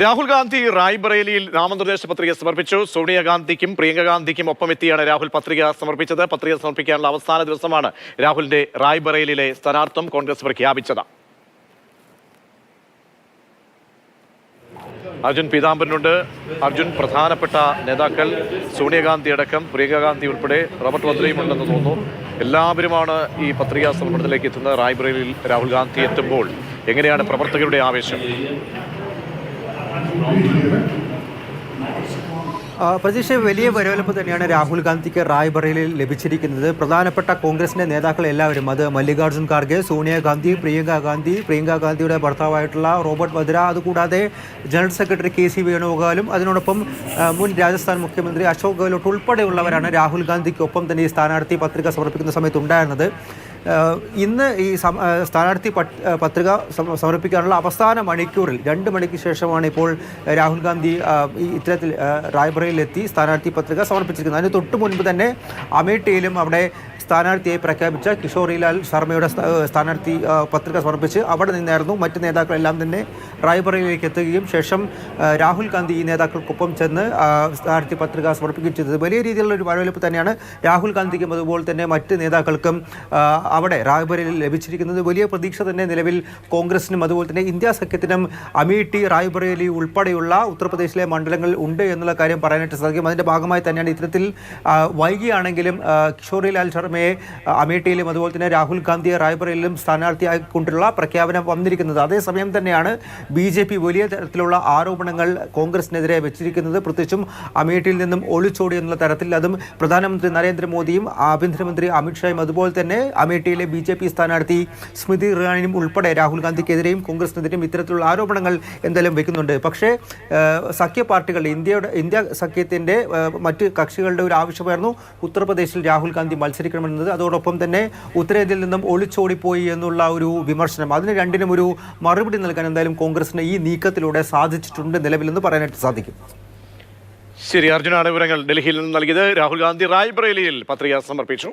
രാഹുൽ ഗാന്ധി റായ്ബറേലിയിൽ നാമനിർദ്ദേശ പത്രിക സമർപ്പിച്ചു. സോണിയാഗാന്ധിക്കും പ്രിയങ്ക ഗാന്ധിക്കും ഒപ്പമെത്തിയാണ് രാഹുൽ പത്രിക സമർപ്പിച്ചത്. പത്രിക സമർപ്പിക്കാനുള്ള അവസാന ദിവസമാണ് രാഹുലിന്റെ റായ്ബറേലിയിലെ സ്ഥാനാർത്ഥിത്വം കോൺഗ്രസ് പ്രഖ്യാപിച്ചത്. അർജുൻ പീതാംബരനുണ്ട്. അർജുൻ, പ്രധാനപ്പെട്ട നേതാക്കൾ സോണിയാഗാന്ധി അടക്കം പ്രിയങ്ക ഗാന്ധി ഉൾപ്പെടെ റോബർട്ട് വദ്രയും ഉണ്ടെന്ന് തോന്നുന്നു. എല്ലാവരുമാണ് ഈ പത്രികാ സമർപ്പണത്തിലേക്ക് എത്തുന്നത്. റായ്ബറേലിയിൽ രാഹുൽ ഗാന്ധി എത്തുമ്പോൾ എങ്ങനെയാണ് പ്രവർത്തകരുടെ ആവേശം? പ്രതീക്ഷ വലിയ വരവേൽപ്പ് തന്നെയാണ് രാഹുൽ ഗാന്ധിക്ക് റായ്ബറേലിയിൽ ലഭിച്ചിരിക്കുന്നത്. പ്രധാനപ്പെട്ട കോൺഗ്രസിൻ്റെ നേതാക്കൾ എല്ലാവരും, അത് മല്ലികാർജ്ജുൻ ഖാർഗെ, സോണിയാഗാന്ധി, പ്രിയങ്ക ഗാന്ധിയുടെ ഭർത്താവായിട്ടുള്ള റോബർട്ട് വദ്ര, അതുകൂടാതെ ജനറൽ സെക്രട്ടറി KC വേണുഗോപാലും അതിനോടൊപ്പം മുൻ രാജസ്ഥാൻ മുഖ്യമന്ത്രി അശോക് ഗെഹ്ലോട്ട് ഉൾപ്പെടെയുള്ളവരാണ് രാഹുൽ ഗാന്ധിക്കൊപ്പം തന്നെ ഈ സ്ഥാനാർത്ഥി പത്രിക സമർപ്പിക്കുന്ന സമയത്ത് ഉണ്ടായിരുന്നത്. ഇന്ന് ഈ സ്ഥാനാർത്ഥി പത്രിക സമർപ്പിക്കാനുള്ള അവസാന മണിക്കൂറിൽ 2 മണിക്ക് ശേഷമാണ് ഇപ്പോൾ രാഹുൽ ഗാന്ധി ഇത്തരത്തിൽ റായ്ബറേലിയിലെത്തി സ്ഥാനാർത്ഥി പത്രിക സമർപ്പിച്ചിരിക്കുന്നത്. അതിന് തൊട്ട് മുൻപ് തന്നെ അമേഠിയിലും അവിടെ സ്ഥാനാർത്ഥിയായി പ്രഖ്യാപിച്ച കിഷോറിലാൽ ശർമ്മയുടെ സ്ഥാനാർത്ഥി പത്രിക സമർപ്പിച്ച് അവിടെ നിന്നായിരുന്നു മറ്റ് നേതാക്കളെല്ലാം തന്നെ റായ്ബറേലിയിലേക്ക് എത്തുകയും ശേഷം രാഹുൽ ഗാന്ധി ഈ നേതാക്കൾക്കൊപ്പം ചെന്ന് സ്ഥാനാർത്ഥി പത്രിക സമർപ്പിക്കുകയും ചെയ്തത്. വലിയ രീതിയിലുള്ള ഒരു വരവേൽപ്പ് തന്നെയാണ് രാഹുൽ ഗാന്ധിക്കും അതുപോലെ തന്നെ മറ്റ് നേതാക്കൾക്കും അവിടെ റായ്ബറേലിയിൽ ലഭിച്ചിരിക്കുന്നത്. വലിയ പ്രതീക്ഷ തന്നെ നിലവിൽ കോൺഗ്രസിനും അതുപോലെ തന്നെ ഇന്ത്യ സഖ്യത്തിനും അമേഠി, റായ്ബറേലി ഉൾപ്പെടെയുള്ള ഉത്തർപ്രദേശിലെ മണ്ഡലങ്ങളിൽ ഉണ്ട് എന്നുള്ള കാര്യം പറയാനായിട്ട് സാധിക്കും. അതിൻ്റെ ഭാഗമായി തന്നെയാണ് ഇത്തരത്തിൽ വൈകിയാണെങ്കിലും കിഷോറിലാൽ ശർമ്മയെ അമേഠിയിലും അതുപോലെ തന്നെ രാഹുൽ ഗാന്ധിയെ റായ്ബറേലിയിലും സ്ഥാനാർത്ഥിയായിക്കൊണ്ടുള്ള പ്രഖ്യാപനം വന്നിരിക്കുന്നത്. അതേസമയം തന്നെയാണ് BJP വലിയ തരത്തിലുള്ള ആരോപണങ്ങൾ കോൺഗ്രസിനെതിരെ വെച്ചിരിക്കുന്നത്. പ്രത്യേകിച്ചും അമേഠിയിൽ നിന്നും ഒളിച്ചോടി എന്നുള്ള തരത്തിൽ, അതും പ്രധാനമന്ത്രി നരേന്ദ്രമോദിയും ആഭ്യന്തരമന്ത്രി അമിത്ഷായും അതുപോലെ തന്നെ അമേഠിയിലെ BJP സ്ഥാനാർത്ഥി സ്മൃതി ഇറാനിയും ഉൾപ്പെടെ രാഹുൽ ഗാന്ധിക്കെതിരെയും കോൺഗ്രസിനെതിരെയും ഇത്തരത്തിലുള്ള ആരോപണങ്ങൾ എന്തായാലും വെക്കുന്നുണ്ട്. പക്ഷേ സഖ്യ പാർട്ടികൾ, ഇന്ത്യ സഖ്യത്തിൻ്റെ മറ്റ് കക്ഷികളുടെ ഒരു ആവശ്യമായിരുന്നു ഉത്തർപ്രദേശിൽ രാഹുൽ ഗാന്ധി മത്സരിക്കണമെന്നത്. അതോടൊപ്പം തന്നെ ഉത്തരേന്ത്യയിൽ നിന്നും ഒളിച്ചോടിപ്പോയി എന്നുള്ള ഒരു വിമർശനം, അതിന് രണ്ടിനും ഒരു മറുപടി നൽകാൻ എന്തായാലും കോൺഗ്രസിന് ഈ നീക്കത്തിലൂടെ സാധിച്ചിട്ടുണ്ട് നിലവിലെന്ന് പറയാനായിട്ട് സാധിക്കും. ശരി, അർജുനാണ് വിവരങ്ങൾ ഡൽഹിയിൽ നിന്ന് നൽകിയത്. രാഹുൽ ഗാന്ധി റായ്ബറേലിയിൽ പത്രിക സമർപ്പിച്ചു.